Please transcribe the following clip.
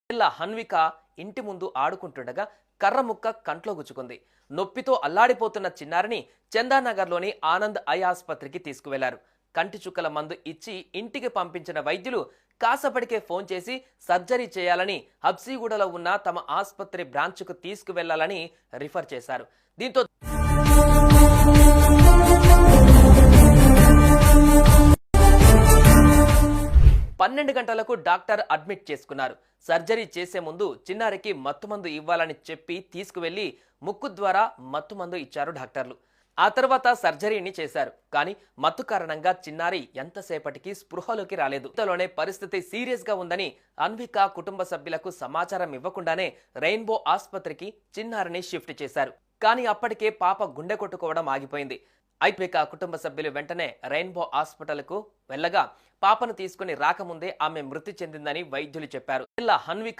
ఇలా హన్విక ఇంటి ముందు ఆడుకుంటుండగా కర్ర ముక్క కంట్లో గుచ్చుకుంది. నొప్పితో అల్లాడిపోతున్న చిన్నారిని చందానగర్లోని ఆనంద్ ఐ ఆసుపత్రికి తీసుకువెళ్లారు. కంటి చుక్కల మందు ఇచ్చి ఇంటికి పంపించిన వైద్యులు కాసపడికే ఫోన్ చేసి సర్జరీ చేయాలని హబ్సీగూడలో ఉన్న తమ ఆసుపత్రి బ్రాంచ్కు తీసుకువెళ్లాలని రిఫర్ చేశారు. దీంతో 12 గంటలకు డాక్టర్ అడ్మిట్ చేసుకున్నారు. సర్జరీ చేసే ముందు చిన్నారికి మత్తుమందు ఇవ్వాలని చెప్పి తీసుకువెళ్లి ముక్కు ద్వారా మత్తుమందు ఇచ్చారు డాక్టర్లు. ఆ తర్వాత సర్జరీని చేశారు. కానీ మత్తు కారణంగా చిన్నారి ఎంతసేపటికి స్పృహలోకి రాలేదు. ఇంతలోనే పరిస్థితి సీరియస్ గా ఉందని అన్విక కుటుంబ సభ్యులకు సమాచారం ఇవ్వకుండానే రెయిన్బో ఆసుపత్రికి చిన్నారిని షిఫ్ట్ చేశారు. కానీ అప్పటికే పాప గుండె కొట్టుకోవడం ఆగిపోయింది. అన్విక కుటుంబ సభ్యులు వెంటనే రెయిన్బో హాస్పిటల్కు వెళ్లగా పాపను తీసుకుని రాకముందే ఆమె మృతి చెందిందని వైద్యులు చెప్పారు. ఇలా హన్విక